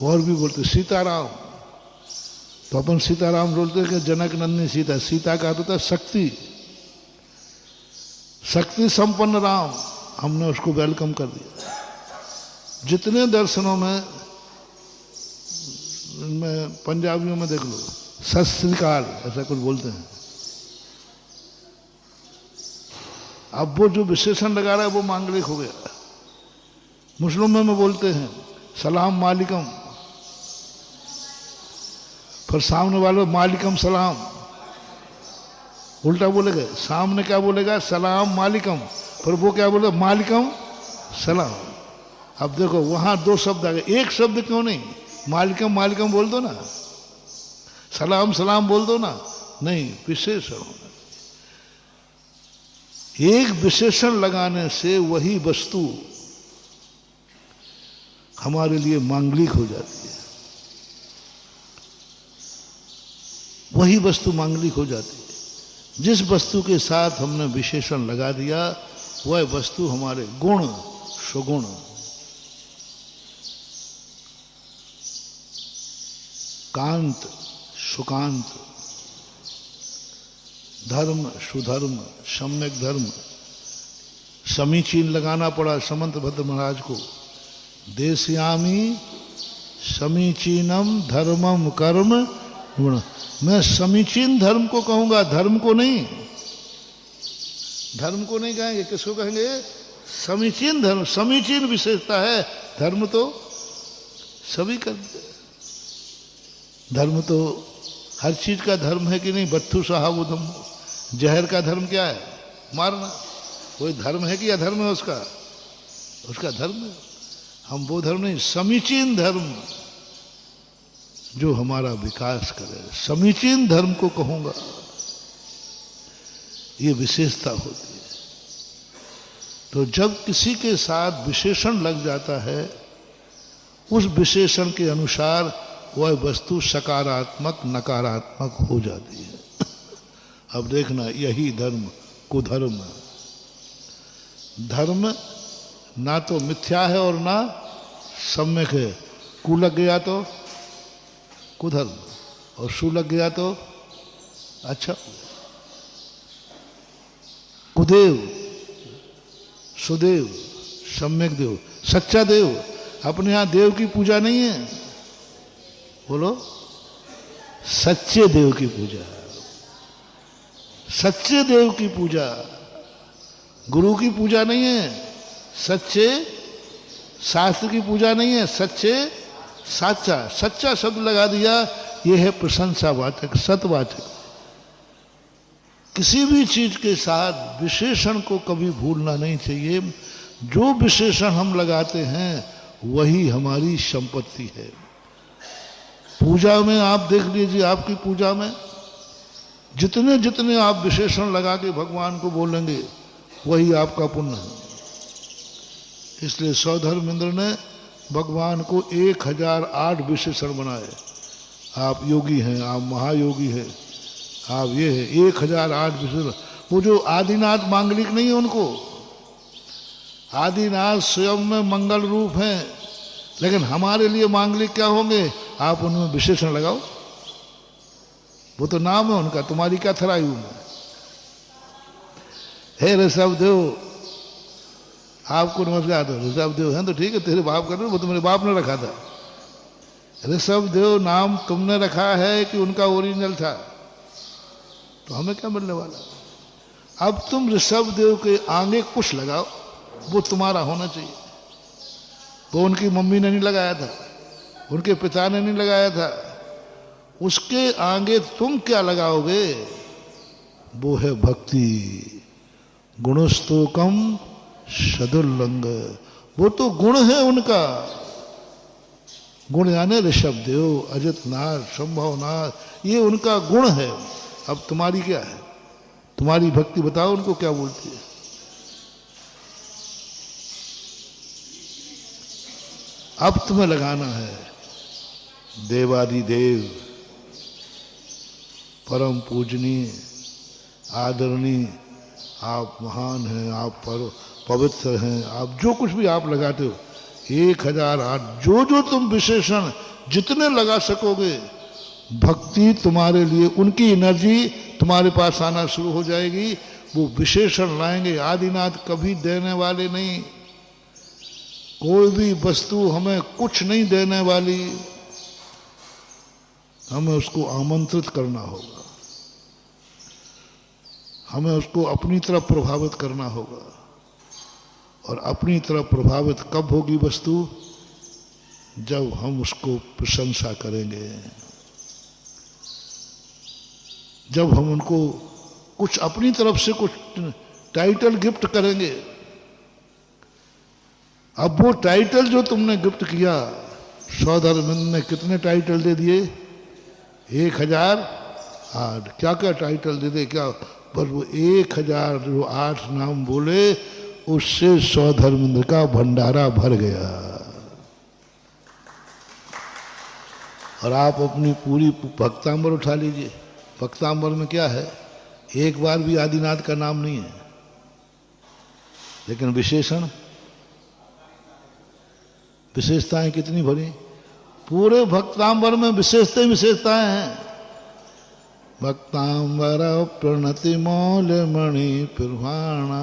और भी बोलते सीताराम, तो अपन सीताराम बोलते कि जनक नंदिनी सीता, सीता का अर्थ होता है शक्ति, शक्ति संपन्न राम, हमने उसको वेलकम कर दिया। जितने दर्शनों में पंजाबियों में देख लो सत श्री अकाल ऐसा कुछ बोलते हैं। अब वो जो विशेषण लगा रहा है वो मांगलिक हो गया। मुस्लिमों में बोलते हैं सलाम मालिकम, फिर सामने वाले मालिकम सलाम, उल्टा बोलेगा। सामने क्या बोलेगा सलाम मालिकम, फिर वो क्या बोलेगा मालिकम सलाम। अब देखो वहां दो शब्द आ गए, एक शब्द क्यों नहीं? मालिकम मालिकम बोल दो ना, सलाम सलाम बोल दो ना, नहीं विशेषण होना। एक विशेषण लगाने से वही वस्तु हमारे लिए मांगलिक हो जाती है, वही वस्तु मांगलिक हो जाती है। जिस वस्तु के साथ हमने विशेषण लगा दिया वह वस्तु हमारे गुण सुगुण, कांत सुकांत, धर्म सुधर्म, सम्यक धर्म, समीचीन लगाना पड़ा समंत भद्र महाराज को। देशयामी समीचीनम धर्मम कर्म गुण। मैं समीचीन धर्म को कहूंगा, धर्म को नहीं। धर्म को नहीं कहेंगे, किसको कहेंगे? समीचीन धर्म। समीचीन विशेषता है, धर्म तो सभी करते। धर्म तो हर चीज का धर्म है कि नहीं? बत्थु साहबुदम, जहर का धर्म क्या है? मारना। कोई धर्म है कि अधर्म है उसका? उसका धर्म है। हम वो धर्म नहीं, समीचीन धर्म जो हमारा विकास करे, समीचीन धर्म को कहूंगा। ये विशेषता होती है। तो जब किसी के साथ विशेषण लग जाता है, उस विशेषण के अनुसार वह वस्तु सकारात्मक नकारात्मक हो जाती है। अब देखना, यही धर्म कुधर्म। धर्म ना तो मिथ्या है और ना सम्यक है। कु लग गया तो कुधर्म, और सु लग गया तो अच्छा कुदेव, सुदेव, सम्यक देव, सच्चा देव। अपने यहां देव की पूजा नहीं है, बोलो सच्चे देव की पूजा। सच्चे देव की पूजा, गुरु की पूजा नहीं है, सच्चे शास्त्र की पूजा नहीं है, सच्चे साचा। सच्चा शब्द लगा दिया, यह है प्रशंसावाचक, सतवाचक। किसी भी चीज के साथ विशेषण को कभी भूलना नहीं चाहिए। जो विशेषण हम लगाते हैं वही हमारी संपत्ति है। पूजा में आप देख लीजिए, आपकी पूजा में जितने जितने आप विशेषण लगा के भगवान को बोलेंगे वही आपका पुण्य है। इसलिए सौधर्मेंद्र ने भगवान को 1008 विशेषण बनाए। आप योगी हैं, आप महायोगी हैं, आप ये है, 1008 विशेषण। वो जो आदिनाथ मांगलिक नहीं है उनको, आदिनाथ स्वयं में मंगल रूप हैं, लेकिन हमारे लिए मांगलिक क्या होंगे? आप उनमें विशेषण लगाओ, वो तो नाम है उनका, तुम्हारी क्या थराई हूं मैं। हे ऋषभ देव, आपको नमस्कार दो। ऋषभ देव हैं तो ठीक है, तेरे बाप कर रहे, वो तो मेरे बाप ने रखा था। ऋषभ देव नाम तुमने रखा है कि उनका ओरिजिनल था? तो हमें क्या मिलने वाला? अब तुम ऋषभ देव के आगे कुछ लगाओ, वो तुम्हारा होना चाहिए। वो उनकी मम्मी ने नहीं लगाया था, उनके पिता ने नहीं लगाया था। उसके आगे तुम क्या लगाओगे? वो है भक्ति। गुणस्तोकम सदुल्लंग, वो तो गुण है उनका। गुण यानी ऋषभ देव, अजितनाथ, संभवनाथ, ये उनका गुण है। अब तुम्हारी क्या है? तुम्हारी भक्ति बताओ उनको क्या बोलती है? अब तुम्हें लगाना है देवादिदेव, परम पूजनीय, आदरणीय, आप महान हैं, आप पवित्र हैं, आप जो कुछ भी आप लगाते हो 1008 जो जो तुम विशेषण जितने लगा सकोगे भक्ति तुम्हारे लिए, उनकी एनर्जी तुम्हारे पास आना शुरू हो जाएगी। वो विशेषण लाएंगे। आदिनाथ कभी देने वाले नहीं, कोई भी वस्तु हमें कुछ नहीं देने वाली, हमें उसको आमंत्रित करना होगा, हमें उसको अपनी तरफ प्रभावित करना होगा। और अपनी तरफ प्रभावित कब होगी वस्तु? जब हम उसको प्रशंसा करेंगे, जब हम उनको कुछ अपनी तरफ से कुछ टाइटल गिफ्ट करेंगे। अब वो टाइटल जो तुमने गिफ्ट किया, सौधर्मिंद ने कितने टाइटल दे दिए? 1008। क्या क्या टाइटल दे दे, क्या बस वो 1008 नाम बोले, उससे सौधर्मिंद का भंडारा भर गया। और आप अपनी पूरी भक्तांबर उठा लीजिए, भक्तांबर में क्या है? एक बार भी आदिनाथ का नाम नहीं है, लेकिन विशेषण, विशेषताएं कितनी भरी। पूरे भक्तांबर में विशेषताएं विशेषताएं हैं। भक्तांबर प्रणति मौल मणि पिर्वाणा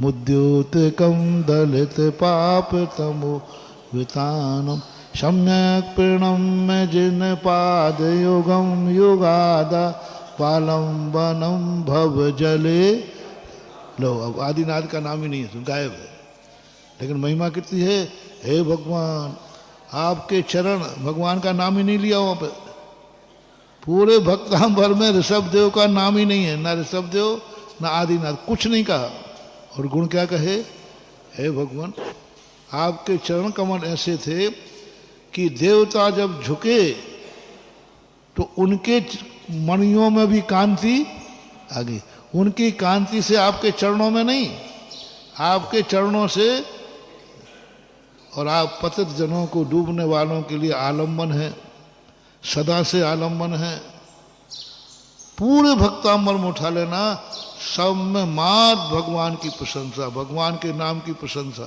मुद्योतकम दलित पाप तमो वितानम सम्यक प्रणम में जिन पाद युगम युगादा पालम वनम भव जले। लो, अब आदिनाथ का नाम ही नहीं है, गायब है। लेकिन महिमा कितनी है। हे भगवान, आपके चरण, भगवान का नाम ही नहीं लिया वहां पे। पूरे भक्तांबर में ऋषभदेव का नाम ही नहीं है, ना ऋषभदेव ना आदिनाथ, कुछ नहीं कहा। और गुण क्या कहे? हे भगवान, आपके चरण कमल ऐसे थे कि देवता जब झुके तो उनके मणियों में भी कांति आ गई। उनकी कांति से आपके चरणों में नहीं, आपके चरणों से। और आप पतित जनों को, डूबने वालों के लिए आलम्बन है, सदा से आलम्बन है। पूरे भक्तांबर में उठा लेना, सब में मात्र भगवान की प्रशंसा, भगवान के नाम की प्रशंसा।